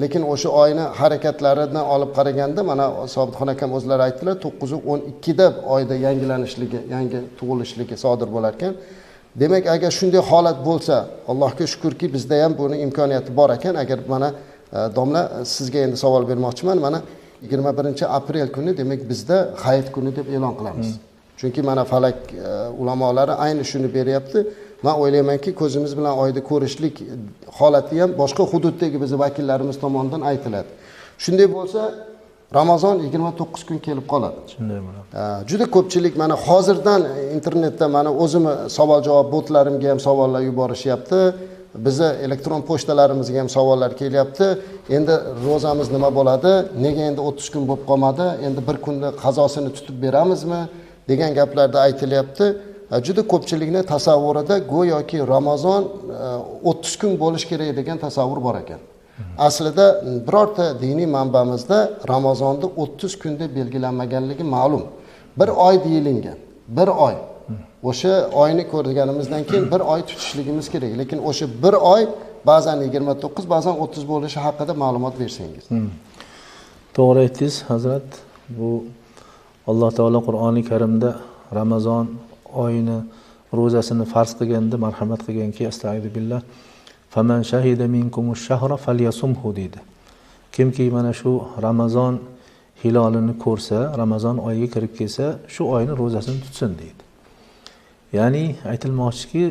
Lekin o'sha oyni harakatlaridan olib qaraganda mana Sobitxon akam o'zlari aytdilar 9-12 da oyda yangilanishligi, yangi tug'ilishligi sodir bo'lar ekan. Demak, agar shunday holat bo'lsa, Allohga shukrki bizda ham buni imkoniyati bor ekan. Agar mana domla sizga endi savol bermoqchiman. Mana 21-aprel kuni demak bizda hayit kuni deb e'lon qilamiz. Chunki mana falak ulamolari ayni shuni beryapti. Men o'ylaymanki, ko'zimiz bilan oyni ko'rishlik holati ham boshqa hududdagi bizning vakillarimiz tomonidan aytiladi. Shunday bo'lsa, Ramazon 29 kun kelib qoladi. Shunday bo'ladi. Juda ko'pchilik mana hozirdan internetda mana o'zimni savol-javob botlarimga ham savollar yuborishyapti. Bizi elektron pochtalarimizga ham savollar kelyapti. Endi ro'zamiz nima bo'ladi? Nega endi 30 kun bo'lib qolmadi? Endi bir kunni qazosini tutib beramizmi? Degan gaplarda aytilyapti. Juda ko'pchilikning tasavvurida go'yoki Ramazon 30 kun bo'lish kerak degan tasavvur bor ekan. Aslida birorta diniy manbamizda Ramazonni 30 kunda belgilanmaganligi ma'lum. Bir oy deyilingan. Bir oy. O'sha oyni ko'rganimizdan keyin bir oy tutishligimiz kerak. Lekin o'sha bir oy ba'zan 29, ba'zan 30 bo'lishi haqida ma'lumot bersangiz. To'g'ri aytdingiz, Hazrat. Bu Alloh taolo Qur'oni Karimda Ramazon oyini ro'zasini farz qilganda marhamat qilganki, astag'firullah. Faman shahida minkumus shahra falyasumhu dedi. Kimki mana shu Ramazon hilolini ko'rsa, Ramazon oyiga kirib kelsa, shu oyni ro'zasini tutsin deydi. Ya'ni aytilmoqchiki,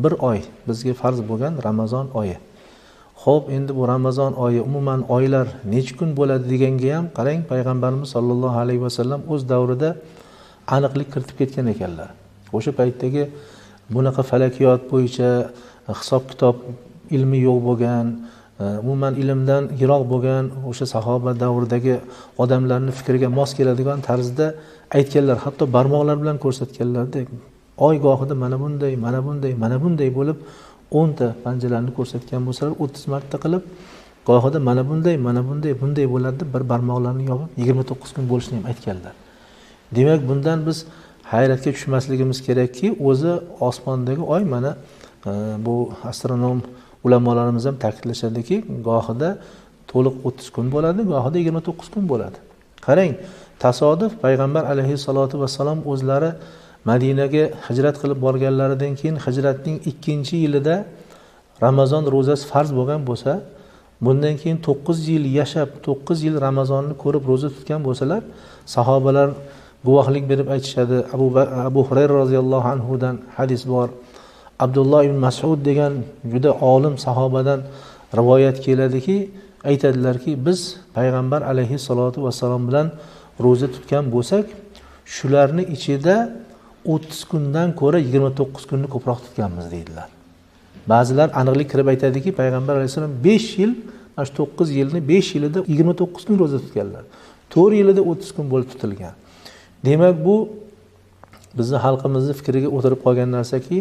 bir oy bizga farz bo'lgan Ramazon oyi. Xo'p, endi bu Ramazon oyi umuman oylar necha kun bo'ladi deganga ham qarang, payg'ambarimiz sollallohu alayhi vasallam o'z davrida aniqlik kiritib ketgan ekanlar. O'sha paytdagi bunaqa falakiyot bo'yicha hisob-kitob ilmi yo'q bo'lgan, umuman ilmdan yiroq bo'lgan o'sha sahoba davridagi odamlarning fikriga mos keladigan tarzda aytganlar, hatto barmoqlar bilan ko'rsatganlarda oy gohida mana bunday, mana bunday, mana bunday bo'lib 10 ta panjalarni ko'rsatgan bo'lsalar 30 marta qilib gohida mana bunday, mana bunday, bunday bo'ladi, bir barmoqlarni yopib 29 kun bo'lishini ham aytganlar. Demak, bundan biz hayratga tushmasligimiz kerakki, o'zi osmondagi oy mana bu astronom ulamolarimiz ham ta'kidlashadiki, gohida to'liq 30 kun bo'ladi, gohida 29 kun bo'ladi. Qarang, tasodif payg'ambar alayhissalatu vassalom o'zlari Madinaga hijrat qilib borganlaridan keyin hijratning 2-yilida Ramazon ro'zasi farz bo'lgan bo'lsa, bundan keyin 9 yil yashab, 9 yil Ramazonni ko'rib ro'za tutgan bo'lsalar, sahobalar guvohlik berib aytishadi. Abu Hurayra roziyallohu anhu dan hadis bor. Abdulloh ibn Mas'ud degan juda olim sahobadan rivoyat keladiki, aytadilarki, biz payg'ambar alayhissalatu vassalom bilan ro'za tutgan bo'lsak, shularning ichida 30 kundan ko'ra 29 kunni ko'proq tutganmiz deydilar. Ba'zilar aniqlik kirib aytadiki, payg'ambar alayhissalom 5 yil, mana shu 9 yilni 5 yilida 29 kun ro'za tutganlar. 4 yilida 30 kun bo'lib tutilgan. Demak, bu bizni xalqimizning fikriga o'tirib qolgan narsaki,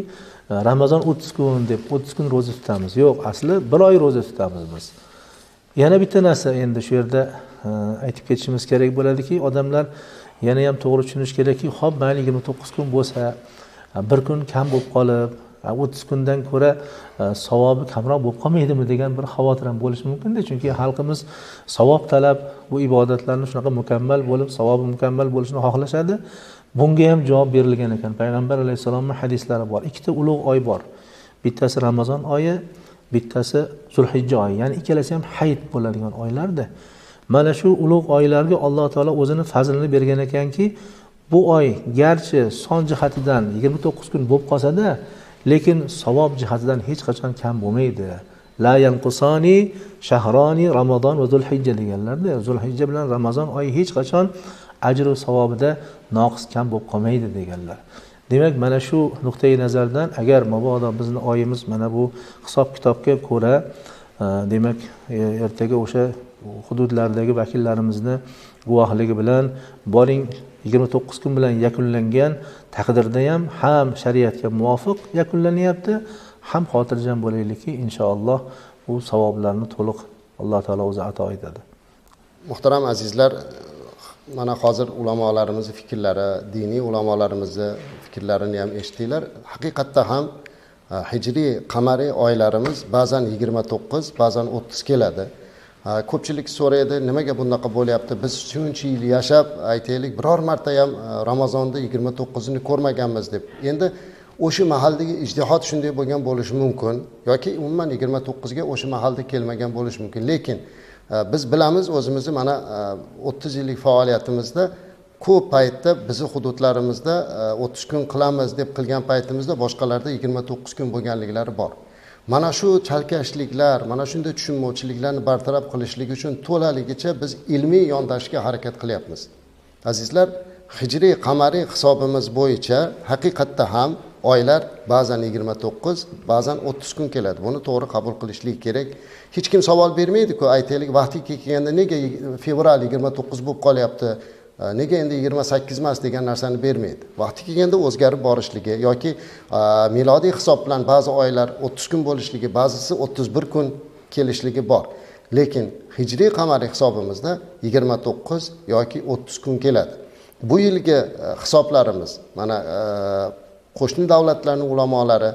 Ramazon 30 kun deb 30 kun ro'za tutamiz. Yo'q, asli 1 oy ro'za tutamiz biz. Yana bitta narsa endi shu yerda aytib ketishimiz kerak bo'ladiki, odamlar yana ham to'g'ri tushunish kerakki, xo'p, mayli 29 kun bo'lsa, bir kun kam bo'lib qolib, 30 kundan ko'ra savobi kamroq bo'lib qolmaydimi degan bir xavotir ham bo'lishi mumkin-da, chunki xalqimiz savob talab, bu ibodatlarni shunaqa mukammal bo'lib, savobi mukammal bo'lishini xohlashadi. Bunga ham javob berilgan ekan. Payg'ambar alayhisolamning hadislari bor. Ikkita ulug' oy bor. Bittasi Ramazon oyi, bittasi Zulhijja oyi. Ya'ni ikkalasi ham hayit bo'ladigan oylarda. Mana shu ulug' oylarga Alloh taolo o'zining fazlini bergan ekanki, bu oy garchi son jihatidan 29 kun bo'lib qolsa-da, lekin savob jihatidan hech qachon kam bo'lmaydi. La yanqusani shahrani Ramazon va Zulhijja deganlarda, Zulhijja bilan Ramazon oyi hech qachon ajr va savobida noqis kam bo'lib qolmaydi deganlar. Demak, mana shu nuqtai nazardan agar mabodo bizning oyimiz mana bu hisob-kitobga ko'ra, demak, ertaga o'sha hududlardagi vakillarimizni guvohligi bilan boring 29 kun bilan yakunlangan taqdirda ham shariatga muvofiq yakunlanyapti, ham xotirjam bo'laylikki, inshaalloh bu savoblarni to'liq Alloh taolo o'zi ato etadi. Muhtaram azizlar, mana hozir ulamolarimizni fikrlari, diniy ulamolarimizni fikrlarini ham eshitdinglar. Haqiqatda ham hijriy qamariy oylarimiz ba'zan 29, ba'zan 30 keladi. Ko'pchilik so'raydi, nimaga bunaqa bo'lyapti? Biz shuncha yil yashab, aytaylik, biror marta ham Ramazonda 29-ni ko'rmaganmiz deb. Endi o'sha mahaldagi ijtihod shunday bo'lgan bo'lishi mumkin yoki umuman 29 ga o'sha mahalda kelmagan bo'lishi mumkin. Lekin biz bilamiz o'zimizni mana 30 yillik faoliyatimizda ko'p paytda bizi hududlarimizda 30 kun qilamiz deb qilgan paytimizda boshqalarda 29 kun bo'lganliklari bor. Mana shu chalkashliklar, mana shunday tushunmovchiliklarni bartaraf qilishlik uchun to'laligicha biz ilmiy yondashishga harakat qilyapmiz. Azizlar, hijriy qamariy hisobimiz bo'yicha haqiqatda ham oylar ba'zan 29, ba'zan 30 kun keladi. Buni to'g'ri qabul qilishlik kerak. Hech kim savol bermaydi-ku, aytaylik, vaqti kelganda nega fevral 29 bo'lib qolyapti? Nega endi 28 emas degan narsani bermaydi. Vaqti kelganda o'zgarib borishligi yoki milodiy hisob bilan ba'zi oylar 30 kun bo'lishligi, ba'zisi 31 kun kelishligi bor. Lekin hijriy qamariy hisobimizda 29 yoki 30 kun keladi. Bu yilgi hisoblarimiz mana qo'shni davlatlarning ulamolari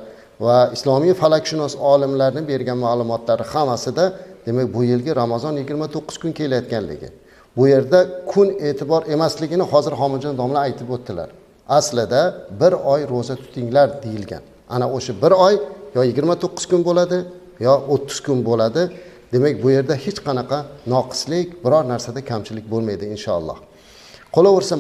va islomiy falakshunos olimlarning bergan ma'lumotlari hammasida demak bu yilgi Ramazon 29 kun kelayotganligi. Bu yerda kun e'tibor emasligini hozir Xomujon domla aytib o'tdilar. Aslida bir oy roza tutinglar deyilgan. Ana o'sha bir oy yo 29 kun bo'ladi, yo 30 kun bo'ladi. Demak bu yerda hech qanaqa noqislik, biror narsada kamchilik bo'lmaydi inshaalloh. Qolaversa